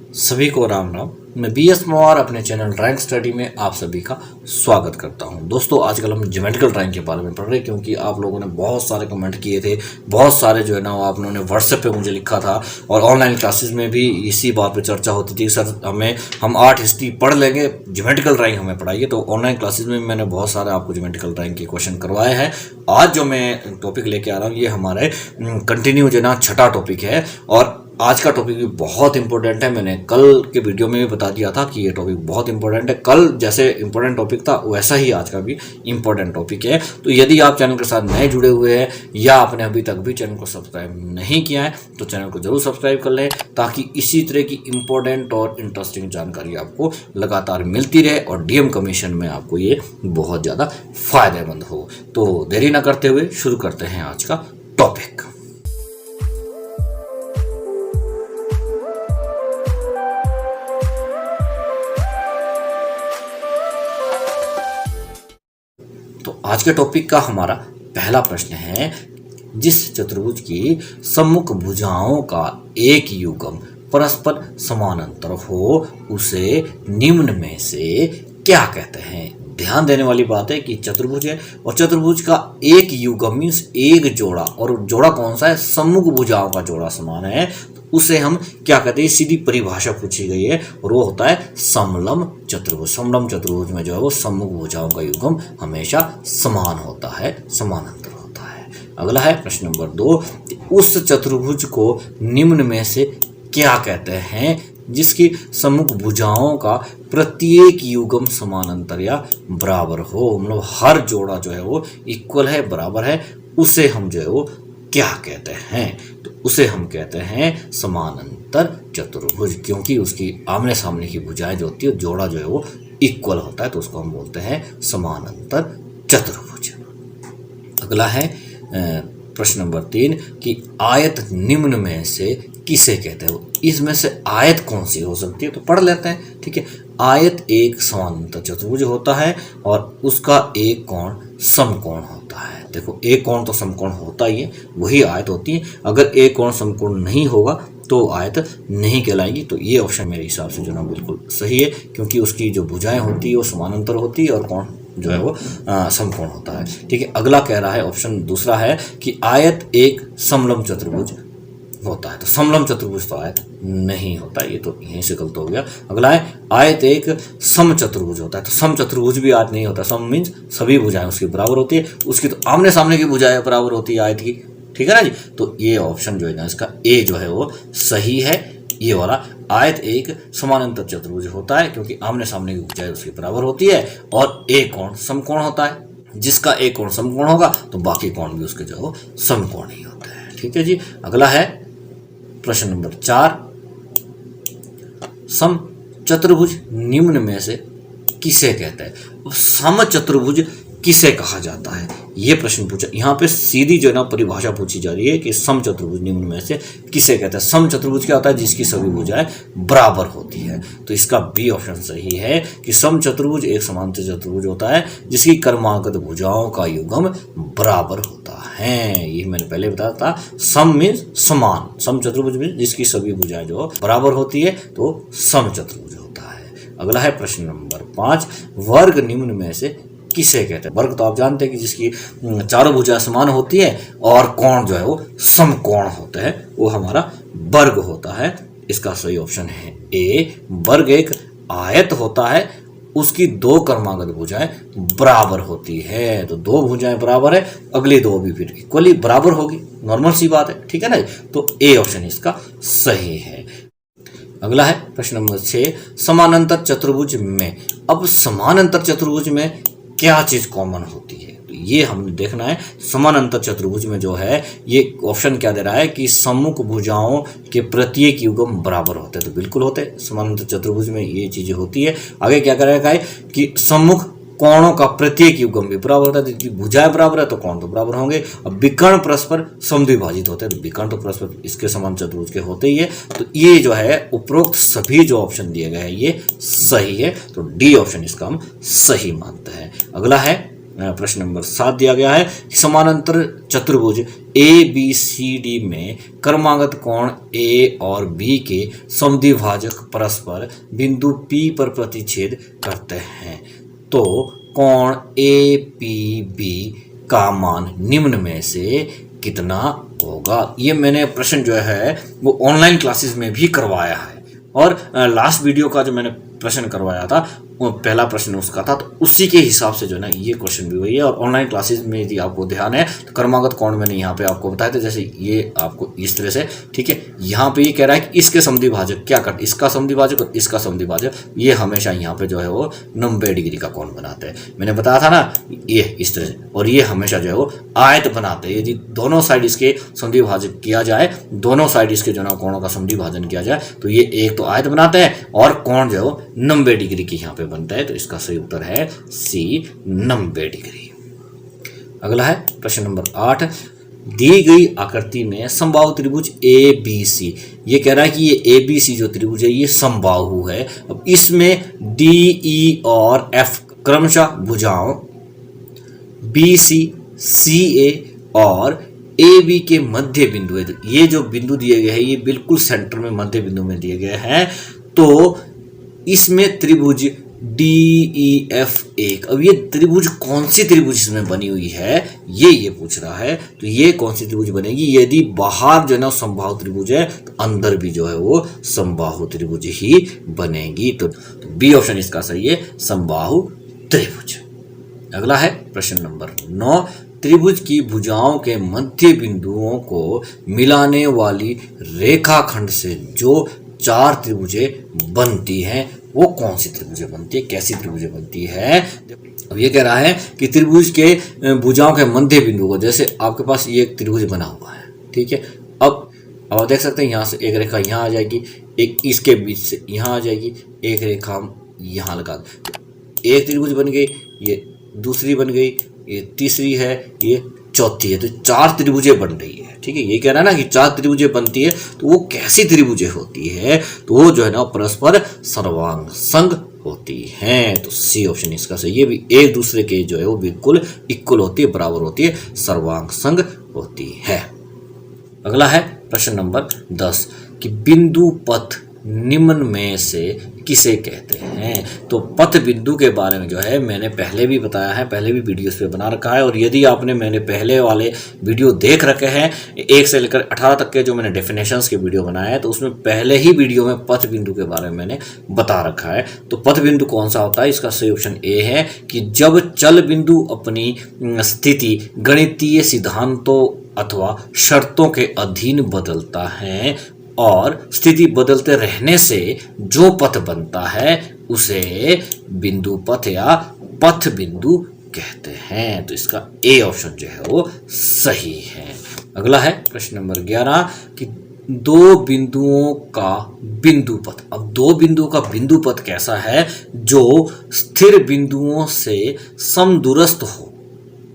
सभी को राम राम। मैं BS मवार अपने चैनल ड्राइंग स्टडी में आप सभी का स्वागत करता हूं। दोस्तों आजकल हम ज्योमेट्रिकल ड्राइंग के बारे में पढ़ रहे हैं क्योंकि आप लोगों ने बहुत सारे कमेंट किए थे, बहुत सारे जो है ना आप लोगों ने व्हाट्सएप पे मुझे लिखा था और ऑनलाइन क्लासेस में भी इसी बात पे चर्चा होती थी। सर हम आर्ट हिस्ट्री पढ़ लेंगे, ज्योमेट्रिकल ड्राइंग हमें पढ़ाइए। तो ऑनलाइन क्लासेस में मैंने बहुत सारे आपको ज्योमेट्रिकल ड्राइंग के क्वेश्चन करवाए हैं। आज जो मैं टॉपिक लेके आ रहा हूँ ये हमारे कंटिन्यू जो है ना छठा टॉपिक है और आज का टॉपिक भी बहुत इंपॉर्टेंट है। मैंने कल के वीडियो में भी बता दिया था कि ये टॉपिक बहुत इंपॉर्टेंट है। कल जैसे इंपॉर्टेंट टॉपिक था वैसा ही आज का भी इंपॉर्टेंट टॉपिक है। तो यदि आप चैनल के साथ नए जुड़े हुए हैं या आपने अभी तक भी चैनल को सब्सक्राइब नहीं किया है तो चैनल को जरूर सब्सक्राइब कर लें ताकि इसी तरह की इंपॉर्टेंट और इंटरेस्टिंग जानकारी आपको लगातार मिलती रहे और DM कमीशन में आपको ये बहुत ज़्यादा फायदेमंद हो। तो देरी ना करते हुए शुरू करते हैं आज का टॉपिक। आज के टॉपिक का हमारा पहला प्रश्न है, जिस चतुर्भुज की सम्मुख भुजाओं का एक युग्म परस्पर समानांतर हो उसे निम्न में से क्या कहते हैं। ध्यान देने वाली बात है कि चतुर्भुज है और चतुर्भुज का एक युग्म मीन्स एक जोड़ा, और जोड़ा कौन सा है, सम्मुख भुजाओं का जोड़ा समान है, उसे हम क्या कहते हैं। सीधी परिभाषा पूछी गई है और वो होता है समलम चतुर्भुज। समलम चतुर्भुज में जो है वो सम्मुख भुजाओं का युग्म हमेशा समान होता है, समानांतर होता है। अगला है प्रश्न नंबर 2, उस चतुर्भुज को निम्न में से क्या कहते हैं जिसकी सम्मुख भुजाओं का प्रत्येक युग्म समानांतर या बराबर हो, मतलब हर जोड़ा जो है वो इक्वल है, बराबर है, उसे हम जो है वो क्या कहते हैं। तो उसे हम कहते हैं समानांतर चतुर्भुज, क्योंकि उसकी आमने सामने की भुजाएं जो होती है, जोड़ा जो है वो इक्वल होता है, तो उसको हम बोलते हैं समानांतर चतुर्भुज। अगला है प्रश्न नंबर 3 कि आयत निम्न में से किसे कहते हैं। इसमें से आयत कौन सी हो सकती है तो पढ़ लेते हैं, ठीक है। आयत एक समानांतर चतुर्भुज होता है और उसका एक कोण समकोण होता है। देखो एक कोण तो समकोण होता ही है, वही आयत होती है। अगर एक कोण समकोण नहीं होगा तो आयत नहीं कहलाएगी। तो ये ऑप्शन मेरे हिसाब से जो ना बिल्कुल सही है, क्योंकि उसकी जो भुजाएं होती है वो समानांतर होती है और कोण जो है वो समकोण होता है, ठीक है। अगला कह रहा है, ऑप्शन दूसरा है कि आयत एक समलम चतुर्भुज होता है। तो समलम चतुर्भुज तो आयत नहीं होता, ये तो यहीं से गलत हो गया। अगला है आयत एक सम चतुर्भुज होता है। तो सम चतुर्भुज भी आयत नहीं होता। सम मीन्स सभी भुजाएं उसकी बराबर होती है, उसकी तो आमने सामने की भुजाएं बराबर होती है आयत की, ठीक है ना जी। तो ये ऑप्शन जो है ना इसका ए जो है वो सही है, ये वाला। आयत एक समानांतर चतुर्भुज होता है क्योंकि आमने सामने की भुजाएं उसकी बराबर होती है और एक कोण समकोण होता है। जिसका एक कोण समकोण होगा तो बाकी कोण भी उसके जो समकोण ही होते हैं, ठीक है जी। अगला है प्रश्न नंबर 4, सम चतुर्भुज निम्न में से किसे कहते हैं। सम चतुर्भुज किसे कहा जाता है, ये प्रश्न पूछा। यहाँ पे सीधी जो है ना परिभाषा पूछी जा रही है कि सम चतुर्भुज निम्न में से किसे कहते हैं। सम चतुर्भुज क्या होता है, जिसकी सभी भुजाएं बराबर होती है। तो इसका बी ऑप्शन सही है कि सम चतुर्भुज एक समांतर चतुर्भुज होता है जिसकी क्रमागत भुजाओं का युग्म बराबर होता है। ये मैंने पहले बताया था, सम मीन्स समान, सम चतुर्भुज मीन्स जिसकी सभी भुजाएं जो बराबर होती है तो सम चतुर्भुज होता है। अगला है प्रश्न नंबर 5, वर्ग निम्न में से किसे कहते हैं। वर्ग तो आप जानते हैं कि जिसकी चारों भुजाएं समान होती है और कोण जो है वो समकोण होते हैं, वो हमारा वर्ग होता है। इसका सही ऑप्शन है ए। वर्ग एक आयत होता है, उसकी दो क्रमागत भुजाएं बराबर होती है। तो दो भुजाएं बराबर है, अगली दो भी फिर इक्वली बराबर होगी, नॉर्मल सी बात है, ठीक है ना। तो ए ऑप्शन इसका सही है। अगला है प्रश्न नंबर 6, समानांतर चतुर्भुज में। अब समानांतर चतुर्भुज में क्या चीज कॉमन होती है, तो ये हमने देखना है। समानांतर चतुर्भुज में जो है ये ऑप्शन क्या दे रहा है कि सम्मुख भुजाओं के प्रत्येक युग्म बराबर होते हैं। तो बिल्कुल होते हैं, समानांतर चतुर्भुज में ये चीजें होती है। आगे क्या करेगा है कि सम्मुख कोणों का प्रत्येक युग्म भी बराबर होता है। तो भुजाएं बराबर है तो कोण तो बराबर होंगे। अब विकर्ण परस्पर समद्विभाजित होते हैं, तो विकर्ण तो परस्पर इसके समान चतुर्भुज के होते ही है। तो ये जो है उपरोक्त सभी जो ऑप्शन दिए गए हैं ये सही है। तो डी ऑप्शन इसका हम सही मानते हैं। अगला है प्रश्न नंबर 7 दिया गया है कि समानांतर चतुर्भुज ABCD में क्रमागत कोण A और B के समद्विभाजक परस्पर बिंदु P पर प्रतिच्छेद करते हैं, तो कोण APB का मान निम्न में से कितना होगा। ये मैंने प्रश्न जो है वो ऑनलाइन क्लासेस में भी करवाया है, और लास्ट वीडियो का जो मैंने प्रश्न करवाया था वो पहला प्रश्न उसका था, तो उसी के हिसाब से जो है ना ये क्वेश्चन भी वही है। और ऑनलाइन क्लासेस में यदि आपको ध्यान है तो क्रमागत कोण मैंने यहाँ पे आपको बताया था, जैसे ये आपको इस तरह से, ठीक है। यहाँ पे ये कह रहा है कि इसके समद्विभाजक क्या करते, इसका समद्विभाजक और इसका समद्विभाजक ये हमेशा यहाँ पे जो है वो 90 डिग्री का कोण बनाते हैं। मैंने बताया था ना ये इस तरह से, और ये हमेशा जो है वो आयत बनाते हैं। यदि दोनों साइड इसके समद्विभाजक किया जाए, दोनों साइड इसके जो है कोणों का समद्विभाजन किया जाए, तो ये एक तो आयत बनाते हैं और कोण जो है वो 90 डिग्री की यहाँ पे बनता है। तो इसका सही उत्तर है C 90 डिग्री। अगला है प्रश्न नंबर 8, दी गई आकृति में समबाहु त्रिभुज ABC, ये कह रहा है कि ये ABC जो त्रिभुज है ये समबाहु है। अब इसमें DE और F क्रमशः भुजाओं BC CA और AB के मध्य बिंदु है। तो ये जो बिंदु दिए गए हैं ये बिल्कुल सेंटर में मध्य बिंदु में दिए गए हैं। तो इसमें त्रिभुज DEF एक, अब ये त्रिभुज कौन सी त्रिभुज इसमें बनी हुई है ये पूछ रहा है। तो ये कौन सी त्रिभुज बनेगी, यदि बाहर जो है ना समबाहु त्रिभुज है तो अंदर भी जो है वो समबाहु त्रिभुज ही बनेगी। तो बी ऑप्शन इसका सही है, समबाहु त्रिभुज। अगला है प्रश्न नंबर 9, त्रिभुज की भुजाओं के मध्य बिंदुओं को मिलाने वाली रेखाखंड से जो 4 त्रिभुजें बनती हैं वो कौन सी त्रिभुजें बनती है, कैसी त्रिभुजें बनती है। अब ये कह रहा है कि त्रिभुज के भुजाओं के मध्य बिंदु को, जैसे आपके पास ये एक त्रिभुज बना हुआ है, ठीक है। अब आप देख सकते हैं यहाँ से एक रेखा यहाँ आ जाएगी, एक इसके बीच से यहाँ आ जाएगी, एक रेखा हम यहाँ लगा दें, एक त्रिभुज बन गई, ये दूसरी बन गई, ये तीसरी है, ये चौथी है। तो 4 त्रिभुजें बन रही है, ठीक है। ये कह रहा है ना कि 4 त्रिभुजें बनती है, तो वो कैसी त्रिभुजें होती है, तो वो जो है ना परस्पर सर्वांग संग होती हैं। तो सी ऑप्शन इसका सही, ये भी एक दूसरे के जो है वो बिल्कुल इक्वल होती है, बराबर होती है, सर्वांग संग होती है। अगला है प्रश्न नंबर 10 कि बिंदु पथ निम्न में से किसे कहते हैं। तो पथ बिंदु के बारे में जो है मैंने पहले भी बताया है, पहले भी वीडियोस पे बना रखा है। और यदि आपने मैंने पहले वाले वीडियो देख रखे हैं 1 से लेकर 18 तक के जो मैंने डेफिनेशंस के वीडियो बनाए हैं, तो उसमें पहले ही वीडियो में पथ बिंदु के बारे में मैंने बता रखा है। तो पथ बिंदु कौन सा होता है, इसका सही ऑप्शन ए है कि जब चल बिंदु अपनी स्थिति गणितीय सिद्धांतों अथवा शर्तों के अधीन बदलता है और स्थिति बदलते रहने से जो पथ बनता है उसे बिंदु पथ या पथ बिंदु कहते हैं। तो इसका ए ऑप्शन जो है वो सही है। अगला है प्रश्न नंबर 11 कि 2 बिंदुओं का बिंदु पथ। अब 2 बिंदुओं का बिंदु पथ कैसा है, जो स्थिर बिंदुओं से समदूरस्थ हो,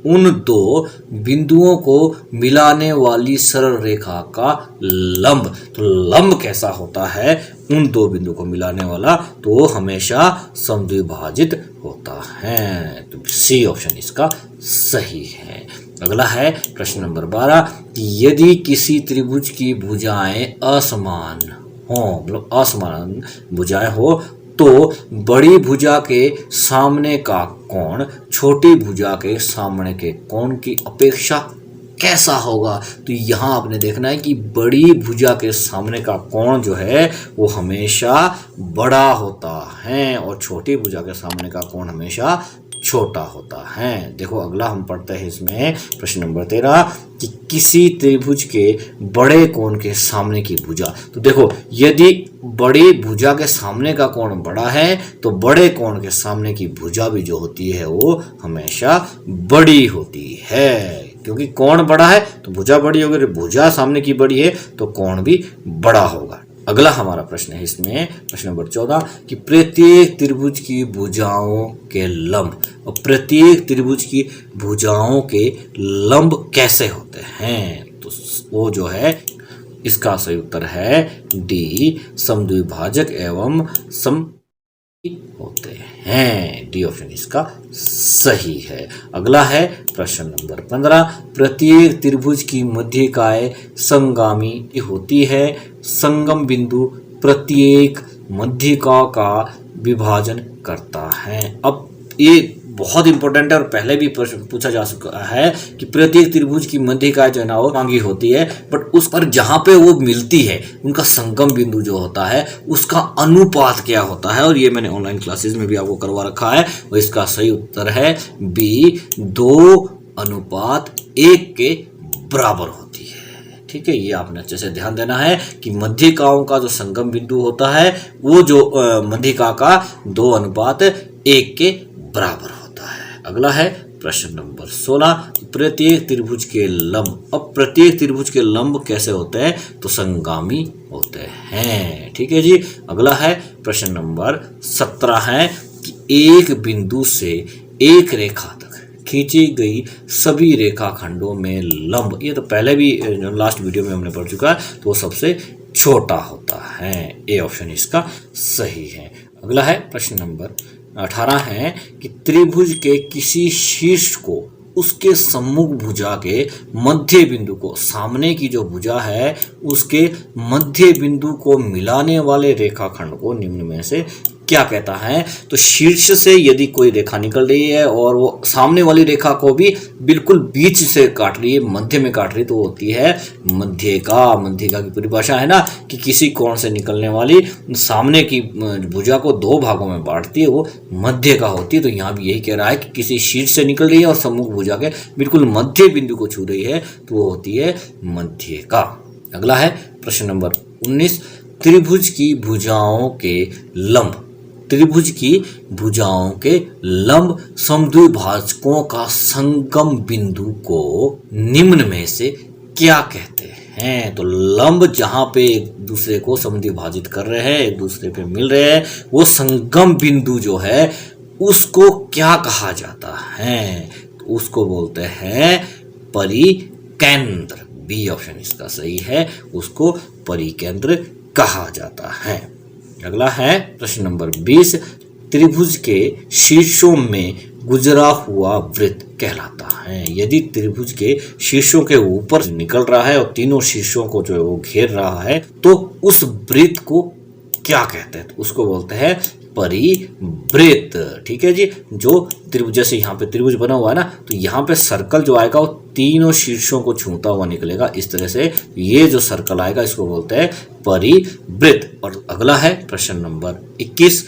उन 2 बिंदुओं को मिलाने वाली सरल रेखा का लंब। तो लंब कैसा होता है उन 2 बिंदु को मिलाने वाला, तो वो हमेशा समद्विभाजित होता है। तो सी ऑप्शन इसका सही है। अगला है प्रश्न नंबर 12 कि यदि किसी त्रिभुज की भुजाएं असमान हो, मतलब असमान भुजाएं हो, तो बड़ी भुजा के सामने का कोण छोटी भुजा के सामने के कोण की अपेक्षा कैसा होगा। तो यहाँ आपने देखना है कि बड़ी भुजा के सामने का कोण जो है वो हमेशा बड़ा होता है और छोटी भुजा के सामने का कोण हमेशा छोटा होता है। देखो अगला हम पढ़ते हैं इसमें प्रश्न नंबर 13 कि किसी त्रिभुज के बड़े कोण के सामने की भुजा। तो देखो यदि बड़ी भुजा के सामने का कोण बड़ा है तो बड़े कोण के सामने की भुजा भी जो होती है वो हमेशा बड़ी होती है, क्योंकि कोण बड़ा है तो भुजा बड़ी होगी, भुजा सामने की बड़ी है तो कोण भी बड़ा होगा। अगला हमारा प्रश्न है इसमें प्रश्न नंबर 14 कि प्रत्येक त्रिभुज की भुजाओं के लंब, और प्रत्येक त्रिभुज की भुजाओं के लंब कैसे होते हैं। तो वो जो है इसका सही उत्तर है डी, समद्विभाजक एवं सम होते हैं। डी ऑप्शन इसका सही है। अगला है प्रश्न नंबर 15। प्रत्येक त्रिभुज की मध्यिकाएं संगामी होती है। संगम बिंदु प्रत्येक मध्यिका का विभाजन करता है। अब ये बहुत इंपॉर्टेंट है और पहले भी प्रश्न पूछा जा चुका है कि प्रत्येक त्रिभुज की मध्यिका जो है ना वो मांगी होती है, बट उस पर जहां पे वो मिलती है उनका संगम बिंदु जो होता है उसका अनुपात क्या होता है। और ये मैंने ऑनलाइन क्लासेस में भी आपको करवा रखा है और इसका सही उत्तर है बी, 2:1 के बराबर होती है। ठीक है, ये आपने अच्छे से ध्यान देना है कि मध्यिकाओं का जो संगम बिंदु होता है वो जो मध्यिका का 2:1 के बराबर होता है। अगला है प्रश्न नंबर 16। प्रत्येक त्रिभुज के लंब, अब प्रत्येक त्रिभुज के लंब कैसे होते हैं, तो संगामी होते हैं। ठीक है जी। अगला है प्रश्न नंबर 17 है कि एक बिंदु से एक रेखा तक खींची गई सभी रेखाखंडों में लंब, ये तो पहले भी लास्ट वीडियो में हमने पढ़ चुका है, तो वो सबसे छोटा होता है। ए ऑप्शन इसका सही है। अगला है प्रश्न नंबर 18 है कि त्रिभुज के किसी शीर्ष को उसके सम्मुख भुजा के मध्य बिंदु को, सामने की जो भुजा है उसके मध्य बिंदु को मिलाने वाले रेखाखंड को निम्न में से क्या कहता है। तो शीर्ष से यदि कोई रेखा निकल रही है और वो सामने वाली रेखा को भी बिल्कुल बीच से काट रही है, मध्य में काट रही है, तो वो होती है मध्यिका। मध्यिका की परिभाषा है ना कि किसी कोण से निकलने वाली सामने की भुजा को 2 भागों में बांटती है, वो मध्यिका होती है। तो यहाँ भी यही कह रहा है कि किसी शीर्ष से निकल रही है और सम्मुख भुजा के बिल्कुल मध्य बिंदु को छू रही है, तो वो होती है मध्यिका। अगला है प्रश्न नंबर 19। त्रिभुज की भुजाओं के लंब, त्रिभुज की भुजाओं के लंब समद्विभाजकों का संगम बिंदु को निम्न में से क्या कहते हैं। तो लंब जहां पे एक दूसरे को समद्विभाजित कर रहे हैं, एक दूसरे पे मिल रहे हैं, वो संगम बिंदु जो है उसको क्या कहा जाता है, तो उसको बोलते हैं परिकेंद्र। बी ऑप्शन इसका सही है, उसको परिकेंद्र कहा जाता है। अगला है प्रश्न नंबर 20। त्रिभुज के शीर्षों में गुजरा हुआ वृत्त कहलाता है। यदि त्रिभुज के शीर्षों के ऊपर निकल रहा है और तीनों शीर्षों को जो है वो घेर रहा है, तो उस वृत्त को क्या कहते हैं, तो उसको बोलते हैं परिवृत्त। ठीक है जी। जो त्रिभुज, जैसे यहाँ पे त्रिभुज बना हुआ है ना, तो यहाँ पे सर्कल जो आएगा वो तीनों शीर्षों को छूता हुआ निकलेगा इस तरह से। ये जो सर्कल आएगा इसको बोलते हैं परिवृत्त। और अगला है प्रश्न नंबर 21।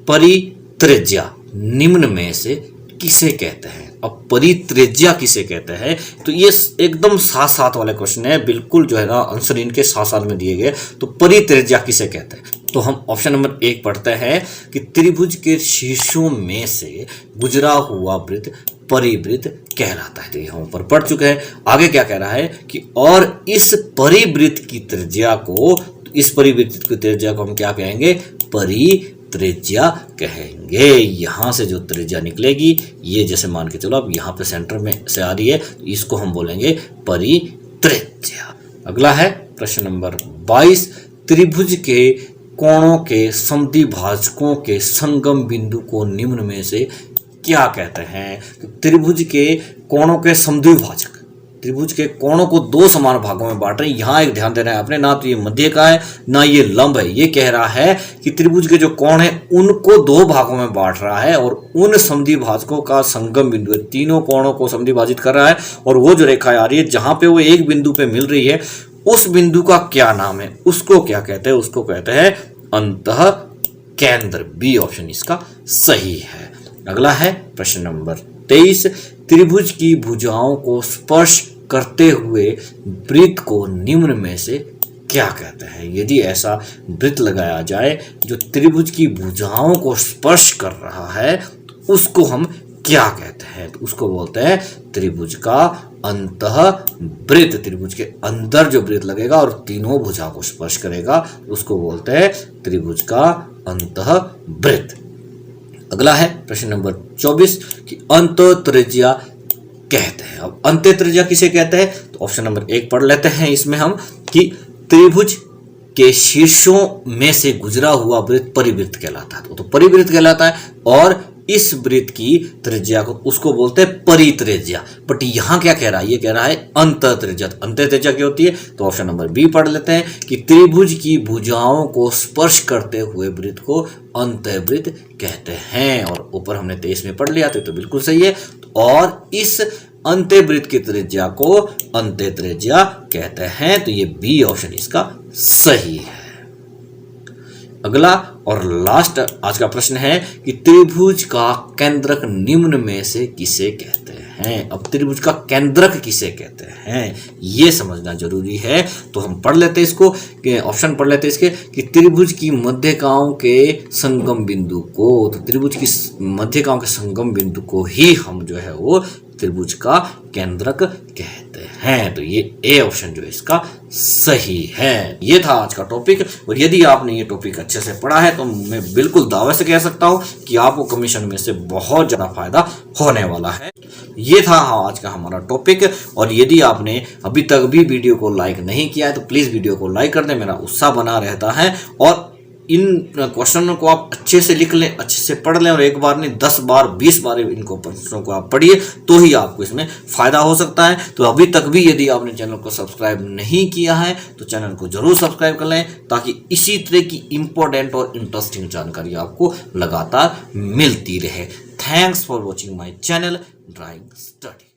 परित्रिज्या निम्न में से किसे कहते हैं। अब परित्रिज्या किसे कहते हैं, तो ये एकदम साथ साथ वाले क्वेश्चन है, बिल्कुल जो है ना आंसर इनके साथ साथ में दिए गए। तो परित्रिज्या किसे कहते हैं, तो हम ऑप्शन नंबर 1 पढ़ते हैं कि त्रिभुज के शीर्षों में से गुजरा हुआ वृत्त परिवृत्त कहलाता है। तो ये हम ऊपर पढ़ चुके हैं। आगे क्या कह रहा है कि और इस परिवृत्त की त्रिज्या को, इस परिवृत्त की त्रिज्या को हम क्या कहेंगे, परित्रिज्या कहेंगे। यहां से जो त्रिज्या निकलेगी, ये जैसे मान के चलो अब यहाँ पे सेंटर में से आ रही है, तो इसको हम बोलेंगे परित्रिज्या। अगला है प्रश्न नंबर 22। त्रिभुज के कोणों के समद्विभाजकों के संगम बिंदु को निम्न में से क्या कहते हैं। तो त्रिभुज के कोणों के समद्विभाजक, त्रिभुज के कोणों को 2 समान भागों में बांट रहे हैं। यहाँ एक ध्यान देना है आपने, ना तो ये मध्यिका है ना ये लंब है। ये कह रहा है कि त्रिभुज के जो कोण है उनको 2 भागों में बांट रहा है और उन समद्विभाजकों का संगम बिंदु है, तीनों कोणों को समद्विभाजित कर रहा है। और वो जो रेखा आ रही है जहां पे वो एक बिंदु पे मिल रही है, उस बिंदु का क्या नाम है, उसको क्या कहते हैं, उसको कहते हैं अंतः केंद्र। बी ऑप्शन इसका सही है। अगला है प्रश्न नंबर 23। त्रिभुज की भुजाओं को स्पर्श करते हुए वृत्त को निम्न में से क्या कहते हैं। यदि ऐसा वृत्त लगाया जाए जो त्रिभुज की भुजाओं को स्पर्श कर रहा है, तो उसको हम क्या कहते हैं, तो उसको बोलते हैं त्रिभुज का अंतः वृत्त। त्रिभुज के अंदर जो वृत्त लगेगा और तीनों भुजा को स्पर्श करेगा, उसको बोलते हैं त्रिभुज का अंतः वृत्त। अगला है प्रश्न नंबर 24 कि अंतःत्रिज्या कहते हैं। अब अंतःत्रिज्या किसे कहते हैं, तो ऑप्शन नंबर 1 पढ़ लेते हैं इसमें हम कि त्रिभुज के शीर्षों में से गुजरा हुआ वृत्त परिवृत्त कहलाता है। तो परिवृत्त कहलाता है और इस वृत्त की त्रिज्या को उसको बोलते हैं परित्रिज्या। बट यहां क्या कह रहा है, ये कह रहा है अंतःत्रिज्या। अंतःत्रिज्या क्या होती है, तो ऑप्शन नंबर बी पढ़ लेते हैं कि त्रिभुज की भुजाओं को स्पर्श करते हुए वृत्त को अंतःवृत्त कहते हैं। और ऊपर हमने 23 में पढ़ लिया तो बिल्कुल सही है। और इस अंतःवृत्त की त्रिज्या को अंतःत्रिज्या कहते हैं। तो ये बी ऑप्शन इसका सही है। अगला और लास्ट आज का प्रश्न है कि त्रिभुज का केंद्रक निम्न में से किसे कहते हैं। अब त्रिभुज का केंद्रक किसे कहते हैं ये समझना जरूरी है। तो हम पढ़ लेते हैं इसको, ऑप्शन पढ़ लेते हैं इसके कि त्रिभुज की मध्यकाओं के संगम बिंदु को, तो त्रिभुज की मध्यकाओं के संगम बिंदु को ही हम जो है वो त्रिभुज का केंद्रक कहते हैं। तो ये ए ऑप्शन जो है इसका सही है। ये था आज का टॉपिक। और यदि आपने ये टॉपिक अच्छे से पढ़ा है तो मैं बिल्कुल दावे से कह सकता हूं कि आपको कमीशन में से बहुत ज्यादा फायदा होने वाला है। ये था आज का हमारा टॉपिक। और यदि आपने अभी तक भी वीडियो को लाइक नहीं किया है तो प्लीज वीडियो को लाइक कर दें, मेरा उत्साह बना रहता है। और इन क्वेश्चनों को आप अच्छे से लिख लें, अच्छे से पढ़ लें और एक बार नहीं 10 बार 20 बार इनको प्रश्नों को आप पढ़िए तो ही आपको इसमें फायदा हो सकता है। तो अभी तक भी यदि आपने चैनल को सब्सक्राइब नहीं किया है तो चैनल को जरूर सब्सक्राइब कर लें ताकि इसी तरह की इंपॉर्टेंट और इंटरेस्टिंग जानकारी आपको लगातार मिलती रहे। Thanks for watching my channel drawing study.